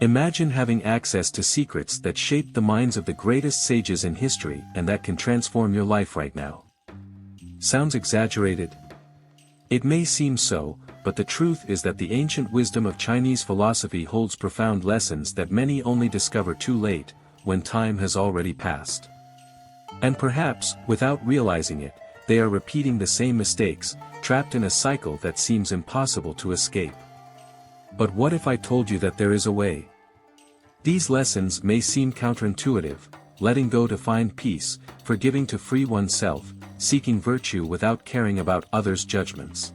Imagine having access to secrets that shaped the minds of the greatest sages in history and that can transform your life right now. Sounds exaggerated? It may seem so, but the truth is that the ancient wisdom of Chinese philosophy holds profound lessons that many only discover too late, when time has already passed. And perhaps, without realizing it, they are repeating the same mistakes, trapped in a cycle that seems impossible to escape. But what if I told you that there is a way? These lessons may seem counterintuitive: letting go to find peace, forgiving to free oneself, seeking virtue without caring about others' judgments.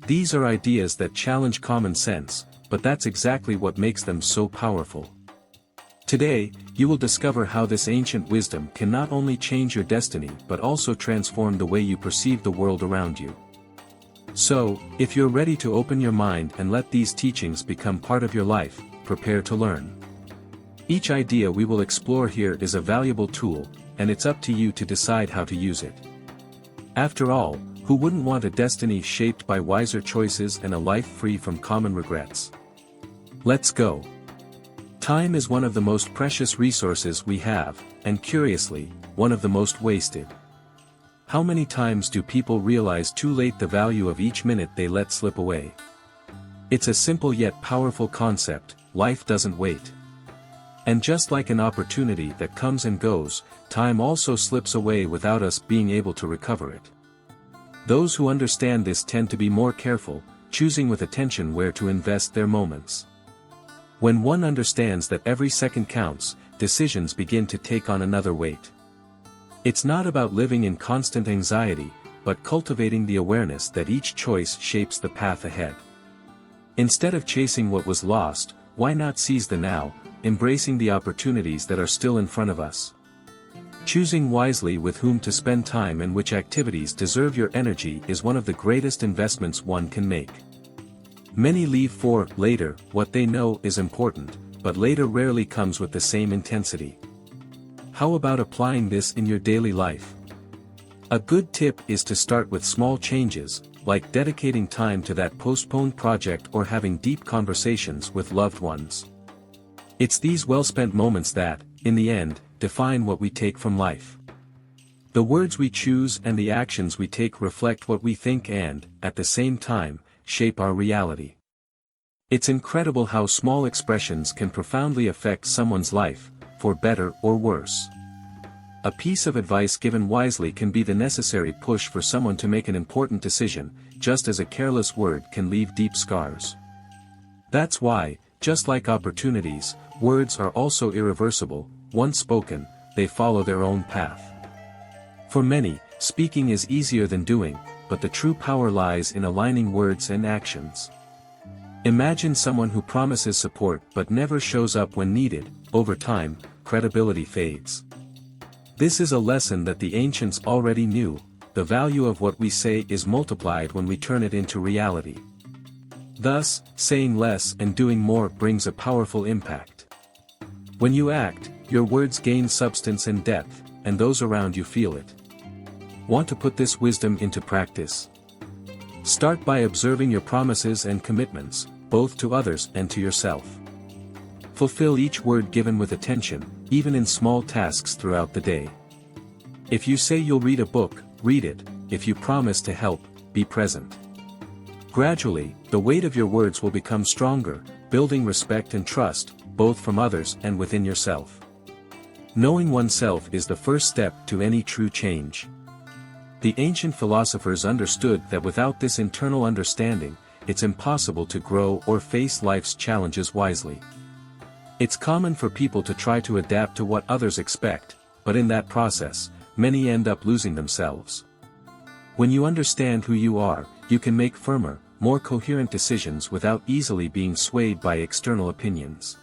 These are ideas that challenge common sense, but that's exactly what makes them so powerful. Today, you will discover how this ancient wisdom can not only change your destiny but also transform the way you perceive the world around you. So, if you're ready to open your mind and let these teachings become part of your life, prepare to learn. Each idea we will explore here is a valuable tool, and it's up to you to decide how to use it. After all, who wouldn't want a destiny shaped by wiser choices and a life free from common regrets? Let's go. Time is one of the most precious resources we have, and curiously, one of the most wasted. How many times do people realize too late the value of each minute they let slip away? It's a simple yet powerful concept: life doesn't wait. And just like an opportunity that comes and goes, time also slips away without us being able to recover it. Those who understand this tend to be more careful, choosing with attention where to invest their moments. When one understands that every second counts, decisions begin to take on another weight. It's not about living in constant anxiety, but cultivating the awareness that each choice shapes the path ahead. Instead of chasing what was lost, why not seize the now, embracing the opportunities that are still in front of us? Choosing wisely with whom to spend time and which activities deserve your energy is one of the greatest investments one can make. Many leave for later what they know is important, but later rarely comes with the same intensity. How about applying this in your daily life? A good tip is to start with small changes, like dedicating time to that postponed project or having deep conversations with loved ones. It's these well-spent moments that, in the end, define what we take from life. The words we choose and the actions we take reflect what we think and, at the same time, shape our reality. It's incredible how small expressions can profoundly affect someone's life, for better or worse. A piece of advice given wisely can be the necessary push for someone to make an important decision, just as a careless word can leave deep scars. That's why, just like opportunities, words are also irreversible. Once spoken, they follow their own path. For many, speaking is easier than doing, but the true power lies in aligning words and actions. Imagine someone who promises support but never shows up when needed. Over time, credibility fades. This is a lesson that the ancients already knew: the value of what we say is multiplied when we turn it into reality. Thus, saying less and doing more brings a powerful impact. When you act, your words gain substance and depth, and those around you feel it. Want to put this wisdom into practice? Start by observing your promises and commitments, both to others and to yourself. Fulfill each word given with attention, even in small tasks throughout the day. If you say you'll read a book, read it. If you promise to help, be present. Gradually, the weight of your words will become stronger, building respect and trust, both from others and within yourself. Knowing oneself is the first step to any true change. The ancient philosophers understood that without this internal understanding, it's impossible to grow or face life's challenges wisely. It's common for people to try to adapt to what others expect, but in that process, many end up losing themselves. When you understand who you are, you can make firmer, more coherent decisions without easily being swayed by external opinions.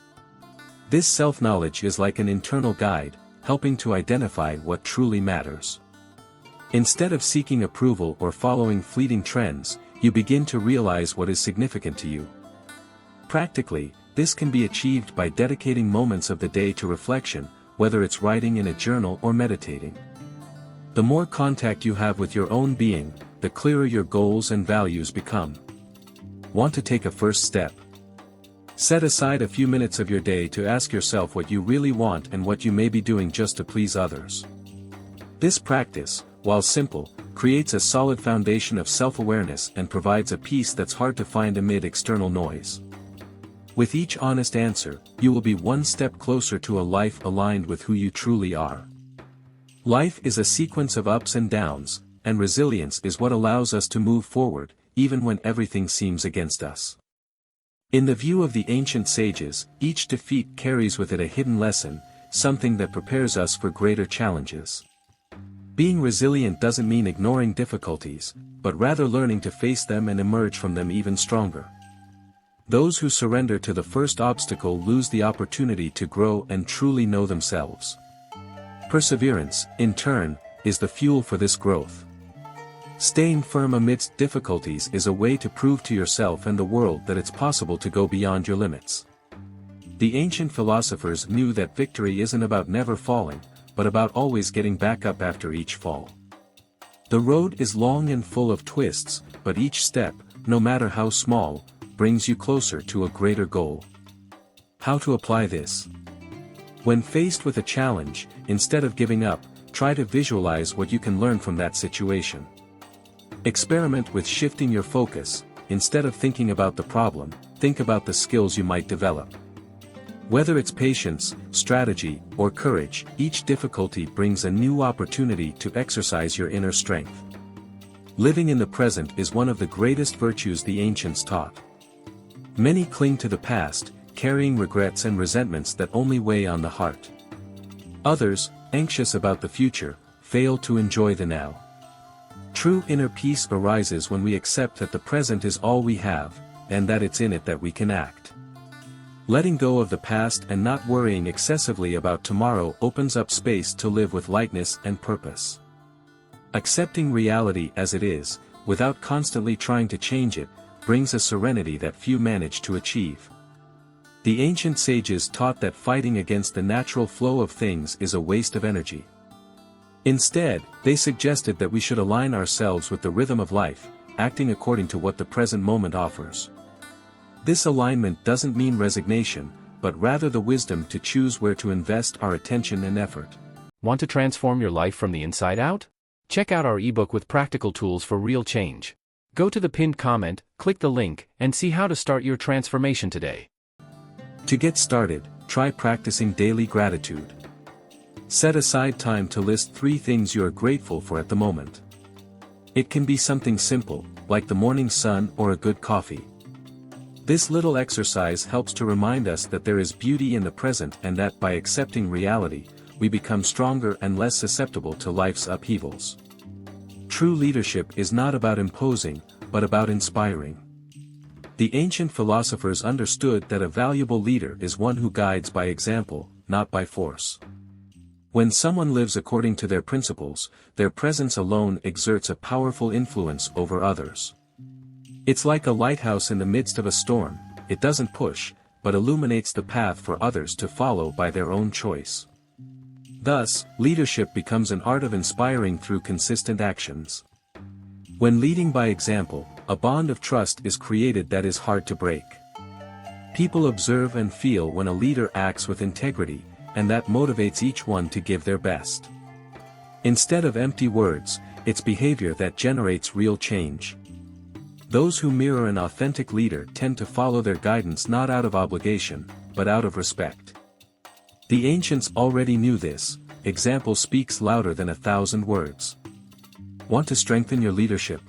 This self-knowledge is like an internal guide, helping to identify what truly matters. Instead of seeking approval or following fleeting trends, you begin to realize what is significant to you. Practically, this can be achieved by dedicating moments of the day to reflection, whether it's writing in a journal or meditating. The more contact you have with your own being, the clearer your goals and values become. Want to take a first step? Set aside a few minutes of your day to ask yourself what you really want and what you may be doing just to please others. This practice, while simple, creates a solid foundation of self-awareness and provides a peace that's hard to find amid external noise. With each honest answer, you will be one step closer to a life aligned with who you truly are. Life is a sequence of ups and downs, and resilience is what allows us to move forward, even when everything seems against us. In the view of the ancient sages, each defeat carries with it a hidden lesson, something that prepares us for greater challenges. Being resilient doesn't mean ignoring difficulties, but rather learning to face them and emerge from them even stronger. Those who surrender to the first obstacle lose the opportunity to grow and truly know themselves. Perseverance, in turn, is the fuel for this growth. Staying firm amidst difficulties is a way to prove to yourself and the world that it's possible to go beyond your limits. The ancient philosophers knew that victory isn't about never falling, but about always getting back up after each fall. The road is long and full of twists, but each step, no matter how small, brings you closer to a greater goal. How to apply this? When faced with a challenge, instead of giving up, try to visualize what you can learn from that situation. Experiment with shifting your focus. Instead of thinking about the problem, think about the skills you might develop. Whether it's patience, strategy, or courage, each difficulty brings a new opportunity to exercise your inner strength. Living in the present is one of the greatest virtues the ancients taught. Many cling to the past, carrying regrets and resentments that only weigh on the heart. Others, anxious about the future, fail to enjoy the now. True inner peace arises when we accept that the present is all we have, and that it's in it that we can act. Letting go of the past and not worrying excessively about tomorrow opens up space to live with lightness and purpose. Accepting reality as it is, without constantly trying to change it, brings a serenity that few manage to achieve. The ancient sages taught that fighting against the natural flow of things is a waste of energy. Instead, they suggested that we should align ourselves with the rhythm of life, acting according to what the present moment offers. This alignment doesn't mean resignation, but rather the wisdom to choose where to invest our attention and effort. Want to transform your life from the inside out? Check out our ebook with practical tools for real change. Go to the pinned comment, click the link, and see how to start your transformation today. To get started, try practicing daily gratitude. Set aside time to list 3 things you are grateful for at the moment. It can be something simple, like the morning sun or a good coffee. This little exercise helps to remind us that there is beauty in the present and that by accepting reality, we become stronger and less susceptible to life's upheavals. True leadership is not about imposing, but about inspiring. The ancient philosophers understood that a valuable leader is one who guides by example, not by force. When someone lives according to their principles, their presence alone exerts a powerful influence over others. It's like a lighthouse in the midst of a storm. It doesn't push, but illuminates the path for others to follow by their own choice. Thus, leadership becomes an art of inspiring through consistent actions. When leading by example, a bond of trust is created that is hard to break. People observe and feel when a leader acts with integrity, and that motivates each one to give their best. Instead of empty words, it's behavior that generates real change. Those who mirror an authentic leader tend to follow their guidance not out of obligation, but out of respect. The ancients already knew this. Example speaks louder than 1,000 words. Want to strengthen your leadership?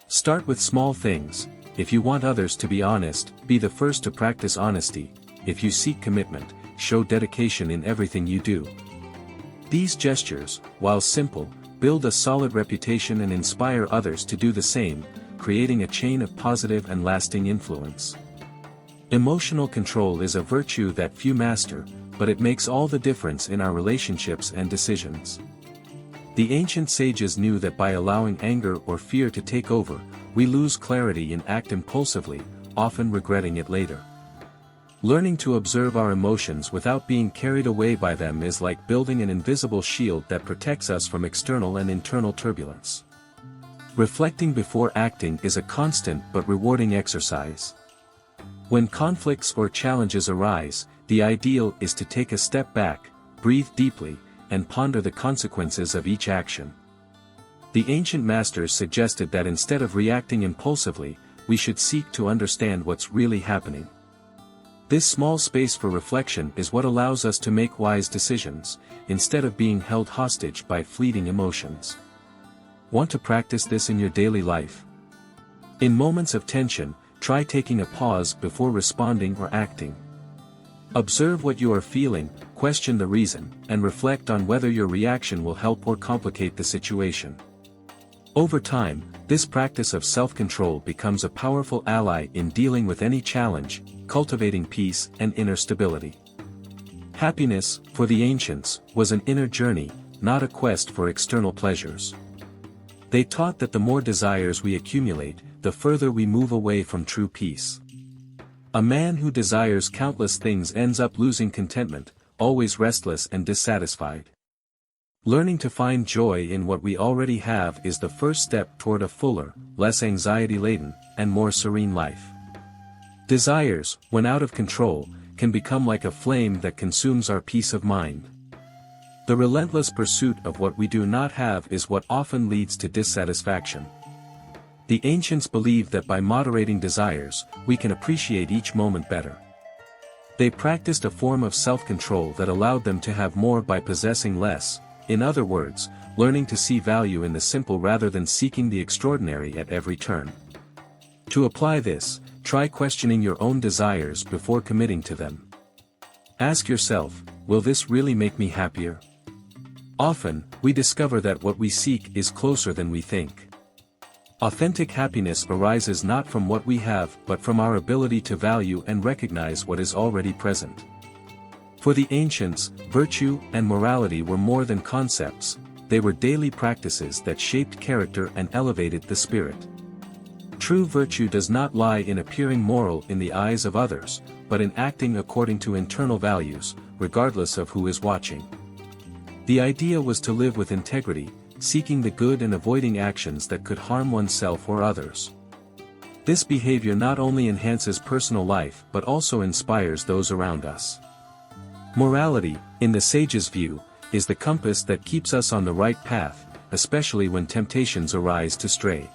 Start with small things. If you want others to be honest, be the first to practice honesty. If you seek commitment, show dedication in everything you do. These gestures, while simple, build a solid reputation and inspire others to do the same, creating a chain of positive and lasting influence. Emotional control is a virtue that few master, but it makes all the difference in our relationships and decisions. The ancient sages knew that by allowing anger or fear to take over, we lose clarity and act impulsively, often regretting it later. Learning to observe our emotions without being carried away by them is like building an invisible shield that protects us from external and internal turbulence. Reflecting before acting is a constant but rewarding exercise. When conflicts or challenges arise, the ideal is to take a step back, breathe deeply, and ponder the consequences of each action. The ancient masters suggested that instead of reacting impulsively, we should seek to understand what's really happening. This small space for reflection is what allows us to make wise decisions, instead of being held hostage by fleeting emotions. Want to practice this in your daily life? In moments of tension, try taking a pause before responding or acting. Observe what you are feeling, question the reason, and reflect on whether your reaction will help or complicate the situation. Over time, this practice of self-control becomes a powerful ally in dealing with any challenge, cultivating peace and inner stability. Happiness, for the ancients, was an inner journey, not a quest for external pleasures. They taught that the more desires we accumulate, the further we move away from true peace. A man who desires countless things ends up losing contentment, always restless and dissatisfied. Learning to find joy in what we already have is the first step toward a fuller, less anxiety-laden, and more serene life. Desires, when out of control, can become like a flame that consumes our peace of mind. The relentless pursuit of what we do not have is what often leads to dissatisfaction. The ancients believed that by moderating desires, we can appreciate each moment better. They practiced a form of self-control that allowed them to have more by possessing less, in other words, learning to see value in the simple rather than seeking the extraordinary at every turn. To apply this, try questioning your own desires before committing to them. Ask yourself, will this really make me happier? Often, we discover that what we seek is closer than we think. Authentic happiness arises not from what we have but from our ability to value and recognize what is already present. For the ancients, virtue and morality were more than concepts, they were daily practices that shaped character and elevated the spirit. True virtue does not lie in appearing moral in the eyes of others, but in acting according to internal values, regardless of who is watching. The idea was to live with integrity, seeking the good and avoiding actions that could harm oneself or others. This behavior not only enhances personal life but also inspires those around us. Morality, in the sage's view, is the compass that keeps us on the right path, especially when temptations arise to stray.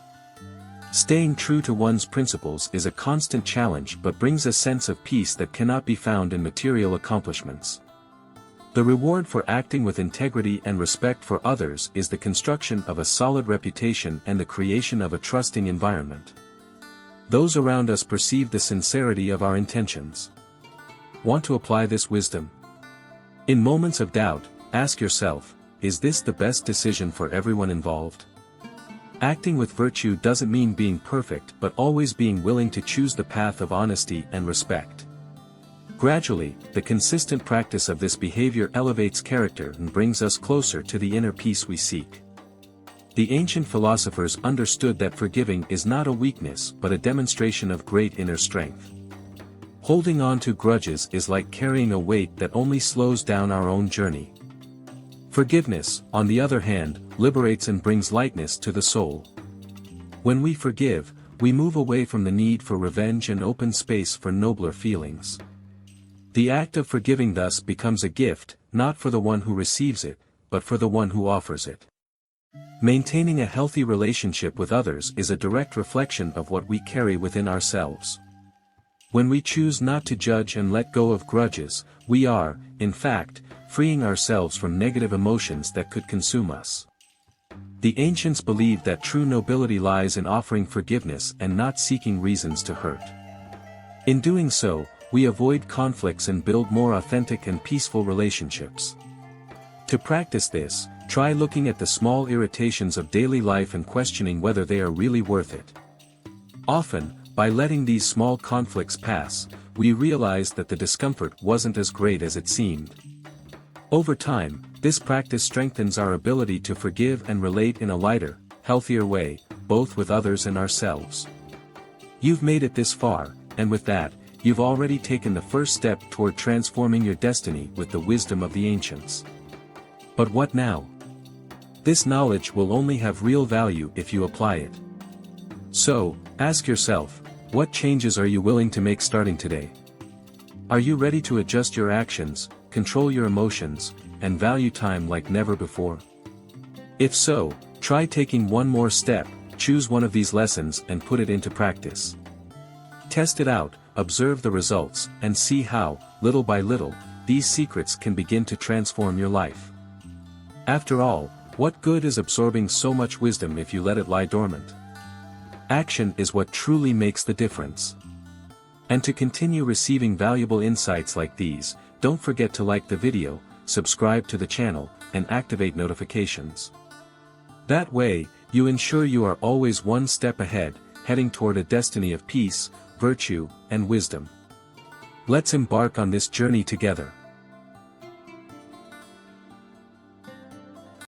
Staying true to one's principles is a constant challenge but brings a sense of peace that cannot be found in material accomplishments. The reward for acting with integrity and respect for others is the construction of a solid reputation and the creation of a trusting environment. Those around us perceive the sincerity of our intentions. Want to apply this wisdom? In moments of doubt, ask yourself, is this the best decision for everyone involved? Acting with virtue doesn't mean being perfect but always being willing to choose the path of honesty and respect. Gradually, the consistent practice of this behavior elevates character and brings us closer to the inner peace we seek. The ancient philosophers understood that forgiving is not a weakness but a demonstration of great inner strength. Holding on to grudges is like carrying a weight that only slows down our own journey. Forgiveness, on the other hand, liberates and brings lightness to the soul. When we forgive, we move away from the need for revenge and open space for nobler feelings. The act of forgiving thus becomes a gift, not for the one who receives it, but for the one who offers it. Maintaining a healthy relationship with others is a direct reflection of what we carry within ourselves. When we choose not to judge and let go of grudges, we are, in fact, freeing ourselves from negative emotions that could consume us. The ancients believed that true nobility lies in offering forgiveness and not seeking reasons to hurt. In doing so, we avoid conflicts and build more authentic and peaceful relationships. To practice this, try looking at the small irritations of daily life and questioning whether they are really worth it. Often, by letting these small conflicts pass, we realize that the discomfort wasn't as great as it seemed. Over time, this practice strengthens our ability to forgive and relate in a lighter, healthier way, both with others and ourselves. You've made it this far, and with that, you've already taken the first step toward transforming your destiny with the wisdom of the ancients. But what now? This knowledge will only have real value if you apply it. So, ask yourself, What changes are you willing to make starting today? Are you ready to adjust your actions, control your emotions, and value time like never before? If so, try taking one more step, choose one of these lessons and put it into practice. Test it out, observe the results, and see how, little by little, these secrets can begin to transform your life. After all, what good is absorbing so much wisdom if you let it lie dormant? Action is what truly makes the difference. And to continue receiving valuable insights like these, don't forget to like the video, subscribe to the channel, and activate notifications. That way, you ensure you are always one step ahead, heading toward a destiny of peace, virtue, and wisdom. Let's embark on this journey together.